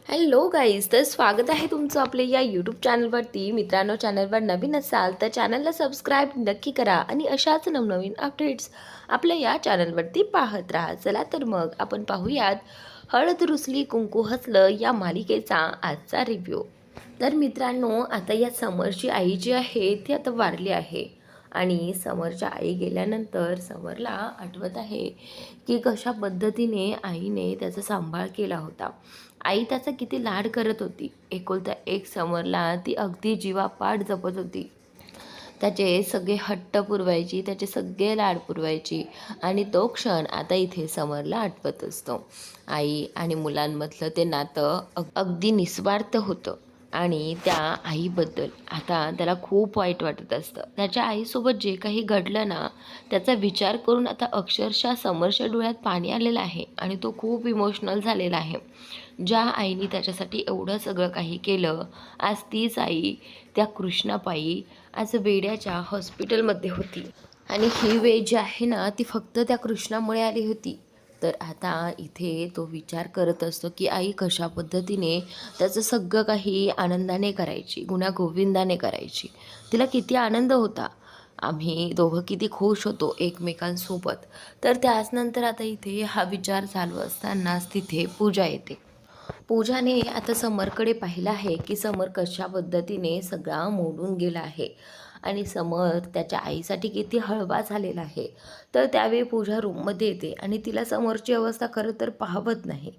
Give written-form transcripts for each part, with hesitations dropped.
Hello guys, तर स्वागत आहे तुमचं आपल्या या यूट्यूब चॅनलवरती. मित्रांनो, चॅनलवर नवीन असाल तर चॅनलला सबस्क्राईब नक्की करा आणि अशाच नवनवीन अपडेट्स आपल्या या चॅनलवरती पाहत राहा. चला तर मग आपण पाहूयात हळद रुसली कुंकू हसलं या मालिकेचा आजचा रिव्ह्यू. तर मित्रांनो, आता या समरची आई जी आहे ती आता वारली आहे आणि समरच्या आई गेल्यानंतर समरला आठवत आहे की कशा पद्धतीने आईने त्याचा सांभाळ केला होता. आई त्याचा किती लाड करत होती. एकुलता एक समरला ती अगदी जीवापाड जपत होती. त्याचे सगळे हट्ट पुरवायची, त्याचे सगळे लाड पुरवायची आणि तो क्षण आता इथे समरला आठवत असतो. आई आणि मुलांमधलं ते नातं अगदी निस्वार्थ होतं आणि त्या आईबद्दल आता त्याला खूप वाईट वाटत असतं. त्याच्या आईसोबत जे काही घडलं ना, त्याचा विचार करून आता अक्षरशः समरच्या डोळ्यात पाणी आलेलं आहे आणि तो खूप इमोशनल झालेला आहे. ज्या आईने त्याच्यासाठी एवढं सगळं काही केलं, आज तीच आई त्या कृष्णापायी आज वेड्याच्या हॉस्पिटलमध्ये होती आणि ही वेळ जी आहे ना ती फक्त त्या कृष्णामुळे आली होती. तर आता इथे तो विचार करत असतो की आई कशा पद्धतीने त्याचं सगळं काही आनंदाने करायची, गुण्यागोविंदाने करायची. तिला किती आनंद होता, आम्ही दोघं किती खुश होतो एकमेकांसोबत. तर त्याचनंतर आता इथे हा विचार चालू असतानाच तिथे पूजा येते. पूजाने आता समरकडे पाहिलं आहे की समर कशा पद्धतीने सगळा मोडून गेला आहे आणि समर त्याच्या आईसाठी किती हळवा झालेला आहे. तर त्यावेळी पूजा रूममध्ये येते आणि तिला समोरची अवस्था खरं तर पाहवत नाही.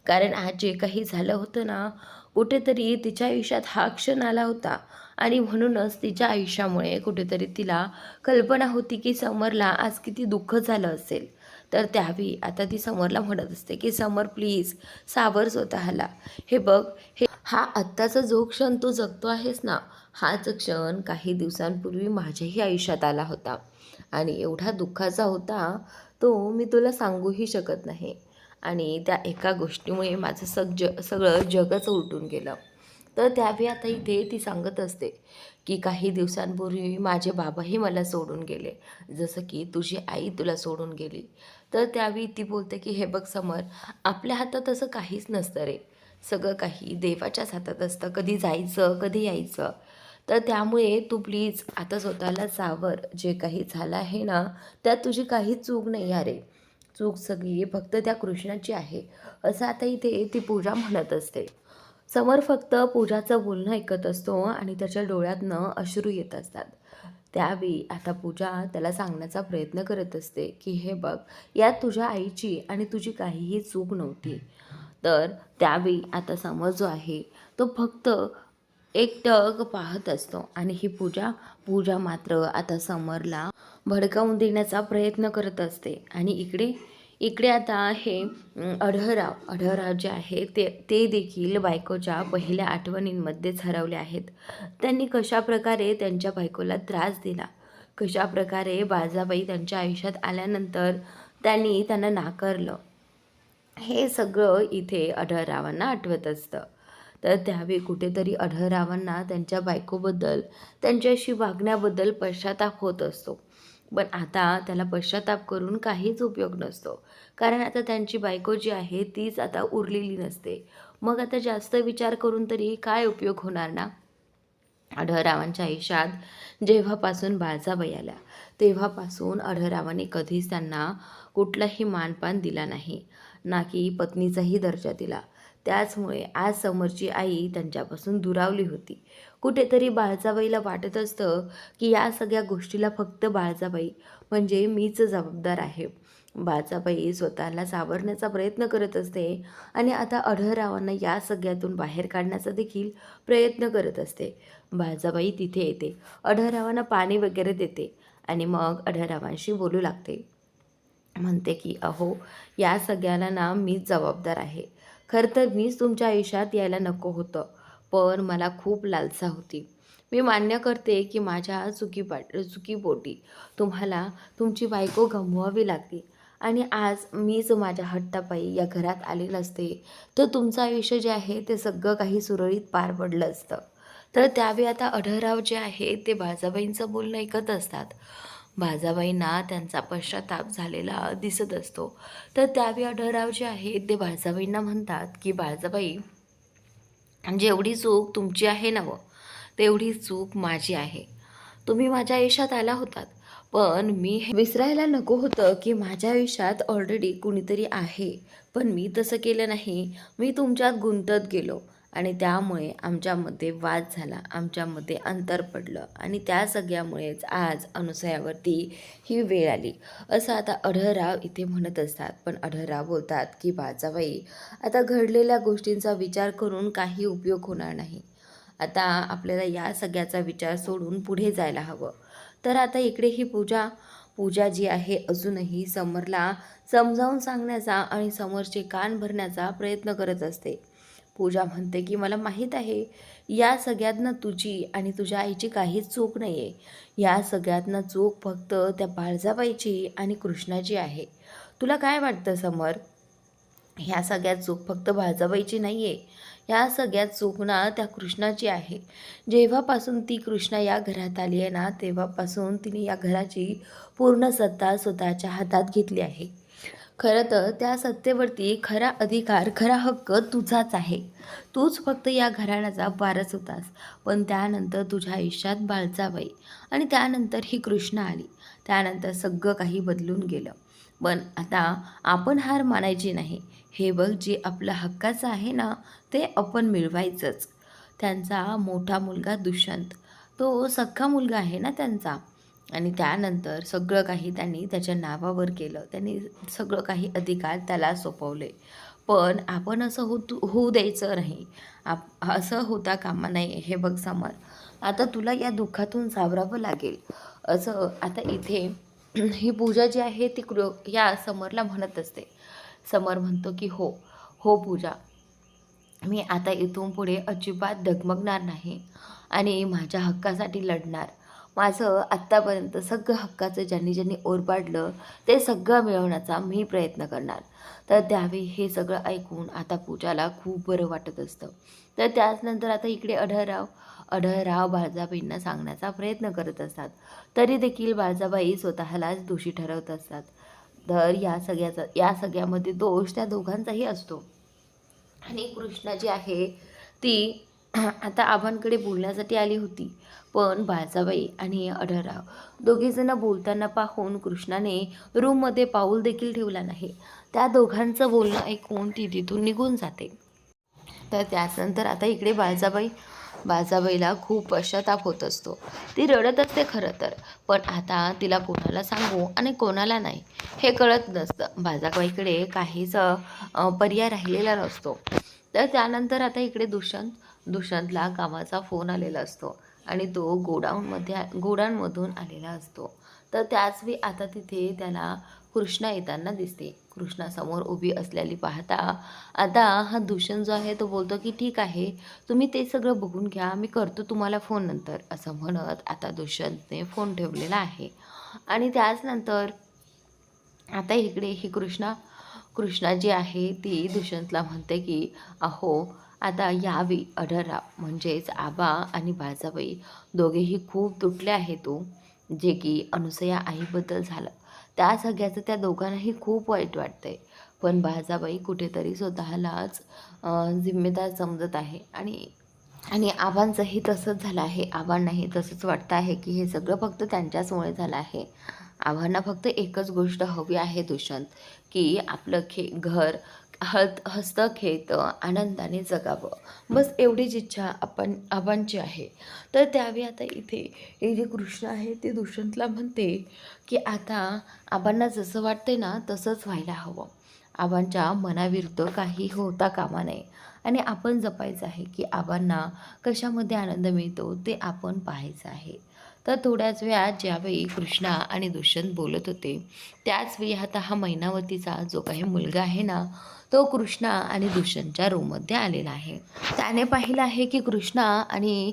कारण आज जे काही झालं होतं ना, कुठेतरी तिच्या आयुष्यात हा क्षण आला होता आणि म्हणूनच तिच्या आयुष्यामुळे कुठेतरी तिला कल्पना होती की समरला आज किती दुःख झालं असेल. तर त्यावेळी आता ती समरला म्हणत असते की समर प्लीज सावर स्वतःला. हे बघ, हा आत्ताचा जो क्षण तू जगतो आहेस ना, हाच क्षण काही दिवसांपूर्वी माझ्याही आयुष्यात आला होता आणि एवढा दुःखाचा होता तो मी तुला सांगूही शकत नाही. आणि त्या एका गोष्टीमुळे माझं सगळं जगच उलटून गेलं. तर त्यावेळी आता इथे ती सांगत असते की काही दिवसांपूर्वी माझे बाबाही मला सोडून गेले, जसं की तुझी आई तुला सोडून गेली. तर त्यावेळी ती बोलते की हे बघ समर, आपल्या हातात असं काहीच नसतं रे, सगळं काही देवाच्याच हातात असतं, कधी जायचं कधी यायचं. तर त्यामुळे तू प्लीज आता स्वतःला सावर. जे काही झालं आहे ना, त्यात तुझी काहीच चूक नाही आहे. चूक सगळी फक्त त्या कृष्णाची आहे, असं आता इथे ती पूजा म्हणत असते. समर फक्त पूजाचं बोलणं ऐकत असतो आणि त्याच्या डोळ्यातनं अश्रू येत असतात. त्यावेळी आता पूजा त्याला सांगण्याचा प्रयत्न करत असते की हे बघ, यात तुझ्या आईची आणि तुझी काहीही चूक नव्हती. तर त्यावेळी आता समर जो आहे तो फक्त एकटक पाहत असतो आणि ही पूजा पूजा मात्र आता समरला भडकावून देण्याचा प्रयत्न करत असते. आणि इकडे इकडे आता हे अढळराव जे आहे ते देखील बायकोच्या पहिल्या आठवणींमध्येच हरवले आहेत. त्यांनी कशाप्रकारे त्यांच्या बायकोला त्रास दिला, कशाप्रकारे बाळजाबाई त्यांच्या आयुष्यात आल्यानंतर त्यांना नाकारलं, हे सगळं इथे अढळरावांना आठवत असतं. तर त्यावेळी कुठेतरी अढळरावांना त्यांच्या बायकोबद्दल, त्यांच्याशी वागण्याबद्दल पश्चाताप होत असतो. पण आता त्याला पश्चाताप करून काहीच उपयोग नसतो, कारण आता त्यांची बायको जी आहे तीच आता उरलेली नसते. मग आता जास्त विचार करून तरी काय उपयोग होणार ना. अढळरावांच्या आयुष्यात जेव्हापासून बाळजाबाई आल्या तेव्हापासून अढळरावांनी कधीच त्यांना कुठलाही मानपान दिला नाही, ना की पत्नीचाही दर्जा दिला. त्याचमुळे आज समोरची आई त्यांच्यापासून दुरावली होती. कुठेतरी बाळजाबाईला वाटत असतं की या सगळ्या गोष्टीला फक्त बाळजाबाई म्हणजे मीच जबाबदार आहे. बाळजाबाई स्वतःला सावरण्याचा प्रयत्न करत असते आणि आता अढळरावांना या सगळ्यातून बाहेर काढण्याचा देखील प्रयत्न करत असते. बाळजाबाई तिथे येते, अढळरावांना पाणी वगैरे देते आणि मग अढळरावांशी बोलू लागते. म्हणते की अहो, या सगळ्याला ना मीच जबाबदार आहे. खरं तर मीच तुमच्या आयुष्यात यायला नको होतं, पण मला खूप लालसा होती. मी मान्य करते की माझ्या चुकीपोटी तुम्हाला तुमची बायको गमवावी लागली आणि आज मीच माझ्या हट्टापायी या घरात आले नसते तर तुमचं आयुष्य जे आहे ते सगळं काही सुरळीत पार पडलं असतं. तर त्यावेळी आता अढळराव जे आहे ते बाळजाबाईंचं बोलणं ऐकत असतात. बाळजाबाईंना त्यांचा पश्चाताप झालेला दिसत असतो. तर त्यावेळी अढळराव जे आहे ते बाळजाबाईंना म्हणतात की बाळजाबाई, जेवढी चूक तुमची आहे ना तेवढी चूक माझी आहे. तुम्ही माझ्या आयुष्यात आला होतात, पण मी हे विसरायला नको होतं की माझ्या आयुष्यात ऑलरेडी कुणीतरी आहे. पण मी तसं केलं नाही. मी तुमच्यात गुंतत गेलो आणि त्यामुळे आमच्यामध्ये वाद झाला, आमच्यामध्ये अंतर पडलं आणि त्या सगळ्यामुळेच आज अनुसयावरती ही वेळ आली, असं आता अढळराव इथे म्हणत असतात. पण अढळराव बोलतात की बाजाबाई, आता घडलेल्या गोष्टींचा विचार करून काही उपयोग होणार नाही. आता आपल्याला या सगळ्याचा विचार सोडून पुढे जायला हवं. तर आता इकडे ही पूजा पूजा जी आहे अजूनही समरला समजावून सांगण्याचा आणि समरचे कान भरण्याचा प्रयत्न करत असते. पूजा म्हणते की मला माहीत आहे या सगळ्यातनं तुझी आणि तुझ्या आईची काहीच चूक नाही आहे. या सगळ्यातनं चूक फक्त त्या बाळजाबाईची आणि कृष्णाची आहे. तुला काय वाटतं समर? ह्या सगळ्यात चूक फक्त बाळजाबाईची नाही आहे. ह्या सगळ्यात चूक ना त्या कृष्णाची आहे. जेव्हापासून ती कृष्णा या घरात आली आहे ना, तेव्हापासून तिने या घराची पूर्ण सत्ता स्वतःच्या हातात घेतली आहे. खरं तर त्या सत्तेवरती खरा अधिकार, खरा हक्क तुझाच आहे. तूच फक्त या घराण्याचा वारस होतास. पण त्यानंतर तुझ्या आयुष्यात बाळजाबाई आणि त्यानंतर ही कृष्णा आली. त्यानंतर सगळं काही बदलून गेलं. पण आता आपण हार मानायची नाही. हे बघ, जे आपलं हक्काचं आहे ना, ते आपण मिळवायचंच. त्यांचा मोठा मुलगा दुष्यंत, तो सख्खा मुलगा आहे ना त्यांचा. आणि त्यानंतर सगळं काही त्यांनी त्याच्या नावावर केलं. त्यांनी सगळं काही अधिकार त्याला सोपवले. पण आपण असं होऊ द्यायचं नाही. असं होता कामा नये. हे बघ समर, आता तुला या दुःखातून सावरावं लागेल. असं आता इथे ही पूजा जी आहे ती या समरला म्हणत असते. समर म्हणतो की हो हो पूजा, मी आता इथून पुढे अजिबात डगमगणार नाही आणि माझ्या हक्कासाठी लढणार. माझं आत्तापर्यंत सगळं हक्काचं ज्यांनी ज्यांनी ओरबाडलं ते सगळं मिळवण्याचा मी प्रयत्न करणार. तर त्यावेळी हे सगळं ऐकून आता पूजाला खूप बरं वाटत असतं. तर त्याचनंतर आता इकडे अढळराव बाळजाबाईंना सांगण्याचा प्रयत्न करत असतात. तरी देखील बाळजाबाई स्वतःलाच दोषी ठरवत असतात. तर या सगळ्यामध्ये दोष त्या दोघांचाही असतो. आणि कृष्णा जी आहे ती आता आबांकडे बोलण्यासाठी आली होती. पण बाळजाबाई आणि अढळराव दोघेजण बोलताना पाहून कृष्णाने रूममध्ये पाऊल देखील ठेवला नाही. त्या दोघांचं बोलणं ऐकून ती तिथून निघून जाते. तर त्यानंतर आता इकडे बाळजाबाईला खूप पश्चाताप होत असतो. ती रडत असते खरं तर, पण आता तिला कोणाला सांगू आणि कोणाला नाही हे कळत नसतं. बाळजाबाईकडे काहीच पर्याय राहिलेला नसतो. तर त्यानंतर आता इकडे दुष्यंतला कामाचा फोन आलेला असतो आणि तो गोडाऊनमधून आलेला असतो. तर त्याचवेळी आता तिथे त्याला कृष्णा येताना दिसते. कृष्णा समोर उभी असलेली पाहता आता हा दुष्यंत जो आहे तो बोलतो की ठीक आहे, तुम्ही ते सगळं बघून घ्या, मी करतो तुम्हाला फोन नंतर, असं म्हणत आता दुष्यंतने फोन ठेवलेला आहे. आणि त्याचनंतर आता इकडे ही कृष्णा जी आहे ती दुष्यंतला म्हणते की अहो, आता यावी अढळराव म्हणजेच आबा आणि बाळजाबाई दोघेही खूप तुटले आहेत तो, जे की अनुसया आईबद्दल झालं त्या सगळ्याचं त्या दोघांनाही खूप वाईट वाटतंय. पण बाळजाबाई कुठेतरी स्वतःलाच जिम्मेदार समजत आहे आणि आणि आबांचंही तसंच झालं आहे. आबांनाही तसंच वाटतं आहे की हे सगळं फक्त त्यांच्याचमुळे झालं आहे. आबांना फक्त एकच गोष्ट हवी आहे दुष्यंत, की आपलं घर हसतं खेळतं आनंदाने जगावं. बस एवढीच इच्छा आबांची आहे. तर त्यावेळी आता इथे हे जे कृष्ण आहे ते दुष्यंतला म्हणते की आता आबांना जसं वाटते ना तसंच व्हायला हवं. आबांच्या मनाविरुद्ध काही होता कामा नये आणि आपण जपायचं आहे की आबांना कशामध्ये आनंद मिळतो ते आपण पाहायचं आहे. तर थोड्याच वेळात ज्यावेळी कृष्णा आणि दुष्यंत बोलत होते त्याचवेळी आता हा मैनावतीचा जो काही मुलगा आहे ना तो कृष्णा आणि दुष्यंतच्या रूममध्ये आलेला आहे. त्याने पाहिलं आहे की कृष्णा आणि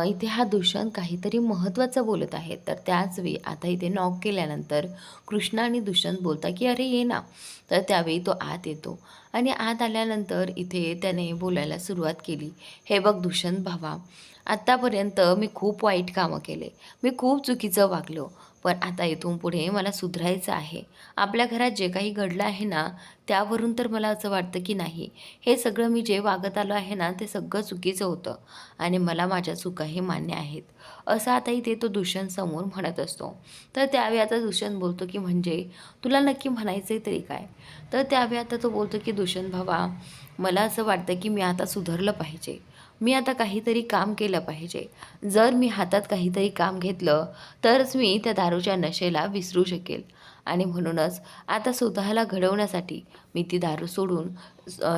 इथे हा दुष्यंत काहीतरी महत्त्वाचं बोलत आहे. तर त्याचवेळी आता इथे नॉक केल्यानंतर कृष्णा आणि दुष्यंत बोलता की अरे ये ना. तर त्यावेळी तो आत येतो आणि आत आल्यानंतर इथे त्याने बोलायला सुरुवात केली. हे बघ दुष्यंत भावा, आत्तापर्यंत मी खूप वाईट कामं केले, मी खूप चुकीचं वागलो, पण आता इथून पुढे मला सुधारायचं आहे. आपल्या घरात जे काही घडलं आहे ना, त्यावरून तर मला असं वाटतं की नाही, हे सगळं मी जे वागत आलो आहे ना, ते सगळं चुकीचं होतं आणि मला माझ्या चुकाही मान्य आहेत. असं आता इथे तो दुष्यंतसमोर म्हणत असतो. तर त्यावेळी आता दुष्यंत बोलतो की म्हणजे तुला नक्की म्हणायचं तरी काय? तर त्यावेळी आता तो बोलतो की दुष्यंत भावा, मला असं वाटतं की मी आता सुधारलं पाहिजे. मी आता काहीतरी काम केलं पाहिजे. जर मी हातात काहीतरी काम घेतलं, तरच मी त्या दारूच्या नशेला विसरू शकेल आणि म्हणूनच आता स्वतःला घडवण्यासाठी मी ती दारू सोडून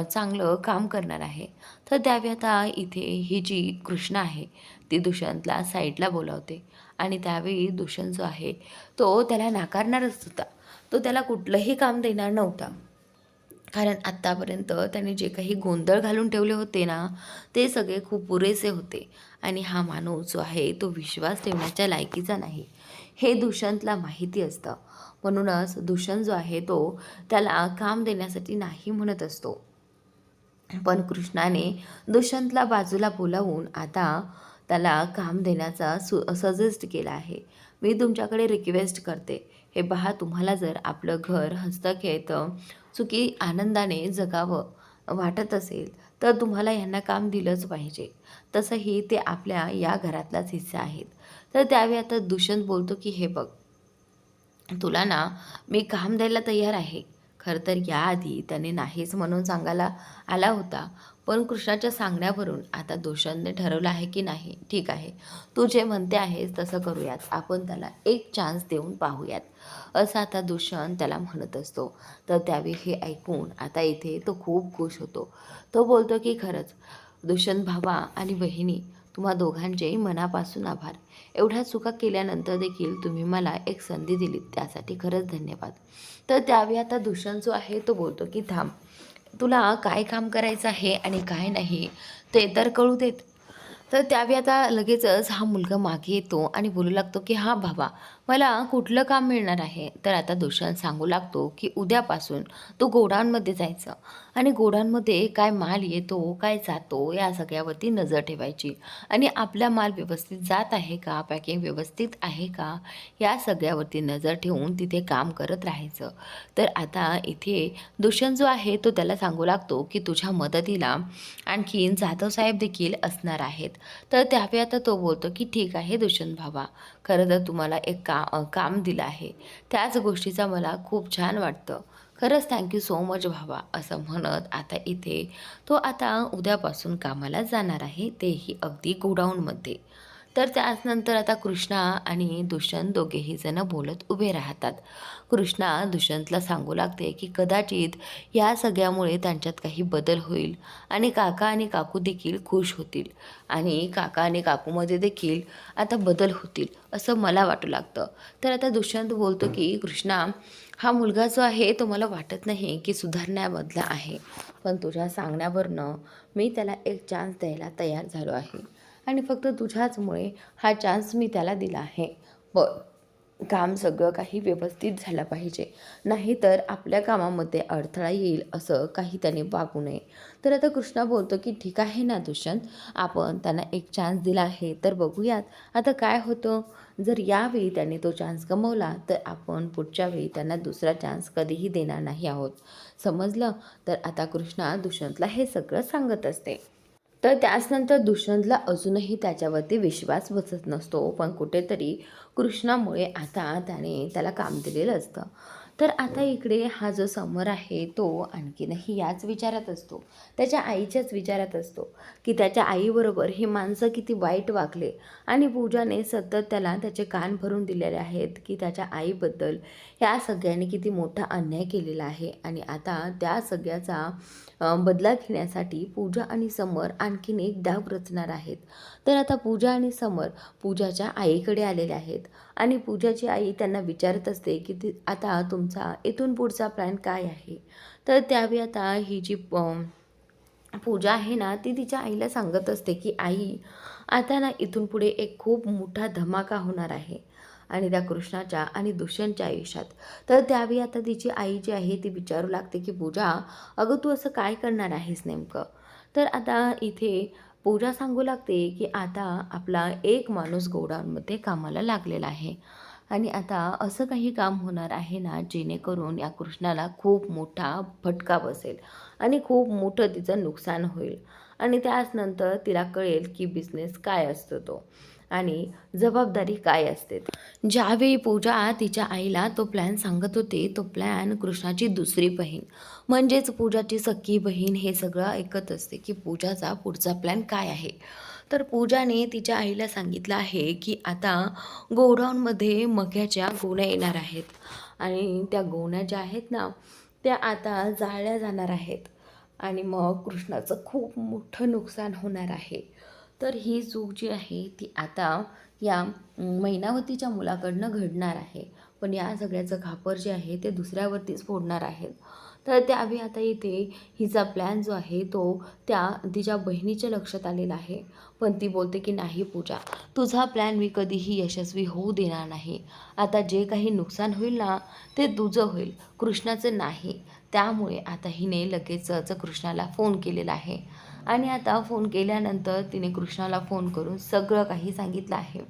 चांगलं काम करणार आहे. तर त्यावेळी आता इथे ही जी कृष्णा आहे, ती दुष्यंतला साईडला बोलावते आणि त्यावेळी दुष्यंत जो आहे, तो त्याला नाकारणारच होता. तो त्याला कुठलंही काम देणार नव्हता. कारण आत्तापर्यंत त्याने जे काही गोंधळ घालून ठेवले होते ना, ते सगळे खूप पुरेसे होते आणि हा माणूस जो आहे तो विश्वास ठेवण्याच्या लायकीचा नाही, हे दुष्यंतला माहिती असतं. म्हणूनच दुष्यंत जो आहे तो त्याला काम देण्यासाठी नाही म्हणत असतो. पण कृष्णाने दुष्यंतला बाजूला बोलावून आता त्याला काम देण्याचा सजेस्ट केला आहे. मी तुमच्याकडे रिक्वेस्ट करते, हे पहा, तुम्हाला जर आपलं घर हस्तखेत सुखी आनंदाने जगावं वाटत असेल, तर तुम्हाला यांना काम दिलंच पाहिजे. तसंही ते आपल्या या घरातलाच हिस्सा आहेत. तर त्यावेळी आता दुष्यंत बोलतो की हे बघ, तुला ना मी काम द्यायला तयार आहे. खरं तर याआधी त्याने नाहीच म्हणून सांगायला आला होता. पण कृष्णाच्या सांगण्यावरून आता दुष्यंतने ठरवलं आहे की नाही, ठीक आहे, तू जे म्हणते आहेस तसं करूयात. आपण त्याला एक चान्स देऊन पाहूयात, असं आता दुष्यंत त्याला म्हणत असतो. तर त्यावेळी हे ऐकून आता इथे तो खूप खुश होतो. तो बोलतो की खरंच दुष्यंत भावा आणि बहिणी, तुम्हा दोघांचे मनापासून आभार. एवढ्या चुका केल्यानंतर देखील तुम्ही मला एक संधी दिलीत, त्यासाठी खरंच धन्यवाद. तर त्यावेळी आता दुष्यंत जो आहे तो बोलतो की थांब, तुला काय काम करायचं आहे आणि काय नाही ते तर कळू देत. तर त्यावेळी आता लगेचच हा मुलगा मागे येतो आणि बोलू लागतो की हा भावा, मला कुठलं काम मिळणार आहे? तर आता दुष्यंत सांगू लागतो की उद्यापासून तू गोडाऊनमध्ये जायचं आणि गोडाऊनमध्ये काय माल येतो, काय जातो, या सगळ्यावरती नजर ठेवायची आणि आपला माल व्यवस्थित जात आहे का, पॅकिंग व्यवस्थित आहे का, या सगळ्यावरती नजर ठेवून तिथे काम करत राहायचं. तर आता इथे दुष्यंत जो आहे तो त्याला सांगू लागतो की तुझ्या मदतीला आणखीन जाधव साहेब देखील असणार आहेत. तर त्यावेळी आता तो बोलतो की ठीक आहे दुष्यंत भावा, खरं तर तुम्हाला एक काम दिलं आहे, त्याच गोष्टीचा मला खूप छान वाटतं. खरंच थँक्यू सो मच भावा, असं म्हणत आता इथे तो आता उद्यापासून कामाला जाणार आहे, तेही अगदी गोडाऊनमध्ये. तर त्यानंतर आता कृष्णा आणि दुष्यंत दोघेही जण बोलत उभे राहतात. कृष्णा दुष्यंतला सांगू लागते की कदाचित या सगळ्यामुळे त्यांच्यात काही बदल होईल आणि काका आणि काकू देखील खुश होतील आणि काका आणि काकूमध्ये देखील आता बदल होतील, असं मला वाटू लागतं. तर आता दुष्यंत बोलतो की कृष्णा, हा मुलगा जो आहे तो मला वाटत नाही की सुधारण्यामधला आहे, पण तुझ्या सांगण्यावरनं मी त्याला एक चान्स द्यायला तयार झालो आहे आणि फक्त तुझ्याचमुळे हा चान्स मी त्याला दिला आहे. काम सगळं काही व्यवस्थित झालं पाहिजे, नाहीतर आपल्या कामामध्ये अडथळा येईल असं काही त्याने वागू नये. तर आता कृष्णा बोलतो की ठीक आहे ना दुष्यंत, आपण त्यांना एक चान्स दिला आहे, तर बघूयात आता काय होतं. जर यावेळी त्याने तो चान्स गमावला तर आपण पुढच्या वेळी त्यांना दुसरा चान्स कधीही देणार नाही आहोत, समजलं. तर आता कृष्णा दुष्यंतला हे सगळं सांगत असते. तर त्याचनंतर दुष्यंतला अजूनही त्याच्यावरती विश्वास बसत नसतो, पण कुठेतरी कृष्णामुळे आता त्याने त्याला काम दिलेलं असतं. तर आता इकडे हा जो समर आहे तो आणखीनही याच विचारात असतो, त्याच्या आईच्याच विचारात असतो की त्याच्या आईबरोबर हे माणसं किती वाईट वागले आणि पूजाने सतत त्याला त्याचे कान भरून दिलेले आहेत की त्याच्या आईबद्दल ह्या सगळ्यांनी किती मोठा अन्याय केलेला आहे आणि आता त्या सगळ्याचा बदला घेण्यासाठी पूजा आणि समर आणखीन एक डाव रचणार आहेत. तर आता पूजा आणि समर पूजाच्या आईकडे आलेले आहेत आणि पूजाची आई त्यांना विचारत असते की आता तुमचा इथून पुढचा प्लॅन काय आहे. तर त्यावेळी आता ही जी पूजा आहे ना, ती तिच्या आईला सांगत असते की आई, आता ना इथून पुढे एक खूप मोठा धमाका होणार आहे आणि त्या कृष्णाच्या आणि दुष्यंतच्या आयुष्यात. तर त्यावेळी आता तिची आई जी आहे ती विचारू लागते की पूजा, अगं तू असं काय करणार आहेस नेमकं. तर आता इथे पूजा सांगू लागते की आता आपला एक माणूस गोडाऊनमध्ये कामाला लागलेला आहे आणि आता असं काही काम होणार आहे ना, जेणेकरून या कृष्णाला खूप मोठा फटका बसेल आणि खूप मोठं तिचं नुकसान होईल. आणि त्याच नंतर तिला कळेल की बिझनेस काय असतो तो आणि जबाबदारी काय असते. ज्यावेळी पूजा तिच्या आईला तो प्लॅन सांगत होते, तो प्लॅन कृष्णाची दुसरी बहीण म्हणजेच पूजाची सख्खी बहीण हे सगळं ऐकत असते की पूजाचा पुढचा प्लॅन काय आहे. तर पूजाने तिच्या आईला सांगितलं आहे की आता गोडाऊनमध्ये मक्याच्या गोण्या येणार आहेत आणि त्या गोण्या ज्या आहेत ना, त्या आता जाळल्या जाणार आहेत आणि मग कृष्णाचं खूप मोठं नुकसान होणार आहे. तर ही चूक जी आहे ती आता या मैनावतीच्या मुलाकडनं घडणार आहे. पण या सगळ्याचं खापर जे आहे ते दुसऱ्यावरतीच फोडणार आहेत. तर त्यावेळी आता इथे हिचा प्लॅन जो आहे तो त्या तिच्या बहिणीच्या लक्षात आलेला आहे. पण ती बोलते की नाही पूजा, तुझा प्लॅन मी कधीही यशस्वी होऊ देणार नाही. आता जे काही नुकसान होईल ना, ते तुझं होईल, कृष्णाचं नाही. त्यामुळे आता हिने लगेचच कृष्णाला फोन केलेला आहे आणि आता फोन केल्यानंतर तिने कृष्णाला फोन करून सगळं काही सांगितलं आहे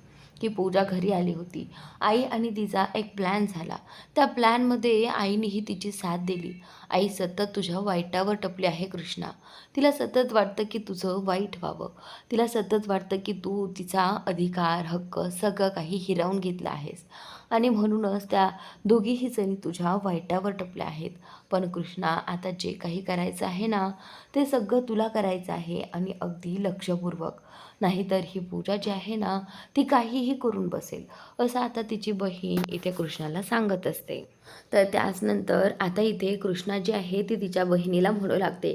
की पूजा घरी आली होती. आई आणि तिचा एक प्लॅन झाला. त्या प्लॅनमध्ये आईनेही तिची साथ दिली. आई सतत तुझ्या वाईटावर टपली आहे कृष्णा. तिला सतत वाटतं की तुझं वाईट व्हावं. तिला सतत वाटतं की तू तिचा अधिकार, हक्क सगळं काही हिरावून घेतलं आहेस आणि म्हणूनच त्या दोघीही जणी तुझ्या वाईटावर टपल्या आहेत. पण कृष्णा, आता जे काही करायचं आहे ना, ते सगळं तुला करायचं आहे आणि अगदी लक्षपूर्वक. नाहीतर ही पूजा जी आहे ना, ती काहीही करून बसेल, असं आता तिची बहीण इथे कृष्णाला सांगत असते. तर त्याचनंतर आता इथे कृष्णा जी आहे ती तिच्या बहिणीला म्हणू लागते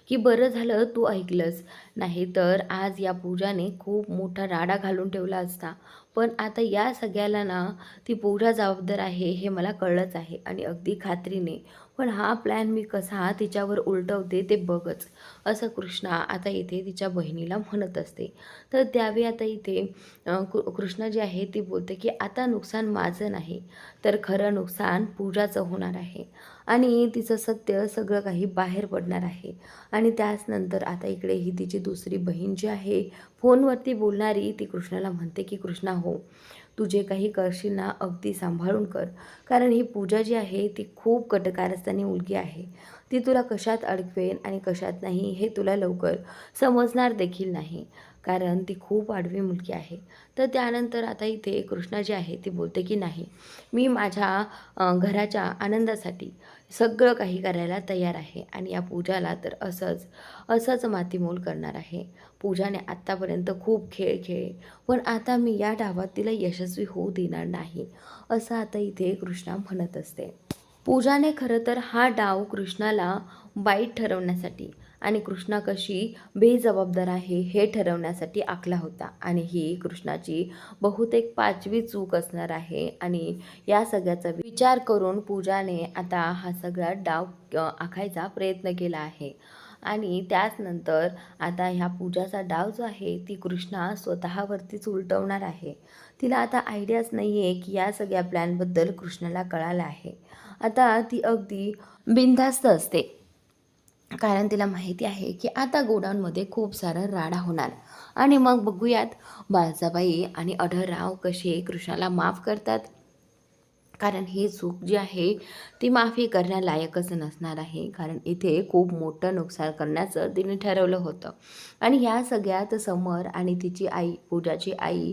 की बरं झालं तू ऐकलंस, नाहीतर आज या पूजाने खूप मोठा राडा घालून ठेवला असता. पण आता या सगळ्याला ना ती पूजा जबाबदार आहे हे मला कळलंच आहे आणि अगदी खात्रीने. पण हा प्लॅन मी कसा तिच्यावर उलटवते ते बघच, असं कृष्णा आता इथे तिच्या बहिणीला म्हणत असते. तर त्यावेळी आता इथे कृष्णा जी आहे ती बोलते की आता नुकसान माझं नाही, तर खरं नुकसान पूजाचं होणार आहे आणि तिचं सत्य सगळं काही बाहेर पडणार आहे. आणि त्याचनंतर आता इकडे ही तिची दुसरी बहीण जी आहे फोनवरती बोलणारी, ती कृष्णाला म्हणते की कृष्णा हो, तू जे काही करशील ना अगदी सांभाळून कर, कारण ही पूजा जी आहे ती खूप कटकारस्थानी मुलगी आहे. ती तुला कशात अडकवेल आणि कशात नाही हे तुला लवकर समजणार देखील नाही, कारण ती खूप आडवी मुलगी आहे. तर त्यानंतर आता इथे कृष्णा जी आहे ती बोलते की नाही, मी माझ्या घराच्या आनंदासाठी सगळं काही करायला तयार आहे आणि या पूजाला तर असंच मातीमोल करणार आहे. पूजाने आत्तापर्यंत खूप खेळ खेळले, पण आता मी या डावात तिला यशस्वी होऊ देणार नाही, असं आता इथे कृष्णा म्हणत असते. पूजाने खरं तर हा डाव कृष्णाला वाईट ठरवण्यासाठी आणि कृष्णा कशी बेजबाबदार आहे हे ठरवण्यासाठी आखला होता आणि ही कृष्णाची बहुतेक 5वी चूक असणार आहे. आणि या सगळ्याचा विचार करून पूजाने आता हा सगळा डाव आखायचा प्रयत्न केला आहे. आणि त्याचनंतर आता ह्या पूजाचा डाव जो आहे ती कृष्णा स्वतःवरतीच उलटवणार आहे. तिला आता आयडियाच नाही आहे की या सगळ्या प्लॅनबद्दल कृष्णाला कळालं आहे. आता ती अगदी बिनधास्त असते, कारण तिला माहिती आहे की आता गोडाऊनमध्ये खूप सारा राडा होणार आणि मग बघूयात बाळजाबाई आणि अढळराव कसे कृष्णाला माफ करतात. कारण ही चूक जी आहे ती माफी करण्यालायकच नसणार आहे, कारण इथे खूप मोठं नुकसान करण्याचं तिने ठरवलं होतं. आणि ह्या सगळ्यात समर आणि तिची आई, पूजाची आई,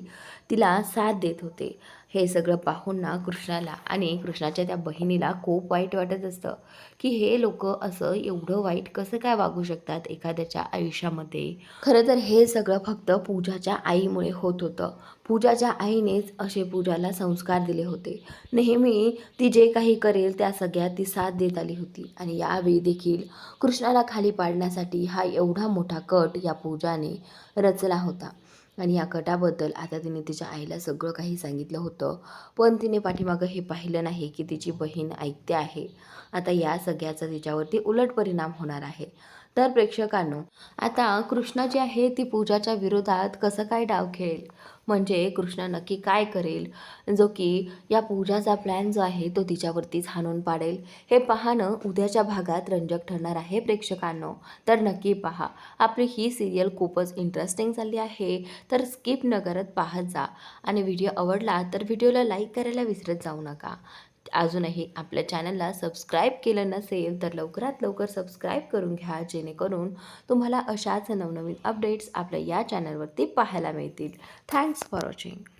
तिला साथ देत होते. हे सगळं पाहून ना कृष्णाला आणि कृष्णाच्या त्या बहिणीला खूप वाईट वाटत असतं की हे लोक असं एवढं वाईट कसं काय वागू शकतात एखाद्याच्या आयुष्यामध्ये. खरं तर हे सगळं फक्त पूजाच्या आईमुळे होत होतं. पूजाच्या आईनेच असे पूजाला संस्कार दिले होते. नेहमी ती जे काही करेल त्या सगळ्यात ती साथ देत आली होती आणि यावेळी देखील कृष्णाला खाली पाडण्यासाठी हा एवढा मोठा कट या पूजाने रचला होता. आणि या कटाबद्दल आता तिने तिच्या आईला सगळं काही सांगितलं होतं, पण तिने पाठीमागं हे पाहिलं नाही की तिची बहीण ऐकते आहे. आता या सगळ्याचा तिच्यावरती उलट परिणाम होणार आहे. तर प्रेक्षकांनो, आता कृष्णा जी आहे ती पूजाच्या विरोधात कसं काय डाव खेळेल, म्हणजे कृष्णा नक्की काय करेल, जो की या पूजाचा प्लॅन जो आहे तो तिच्यावरतीच हाणून पाडेल, हे पाहणं उद्याच्या भागात रंजक ठरणार आहे प्रेक्षकांनो. तर नक्की पहा. आपली ही सिरियल खूपच इंटरेस्टिंग झाली आहे, तर स्किप न करत पाहत जा. आणि व्हिडिओ आवडला तर व्हिडिओला लाईक करायला विसरत जाऊ नका. अजूनही आपल्या चॅनलला सबस्क्राईब केलं नसेल तर लवकरात लवकर सबस्क्राईब करून घ्या, जेणेकरून तुम्हाला अशाच नवनवीन अपडेट्स आपल्या या चॅनलवरती पाहायला मिळतील. Thanks for watching.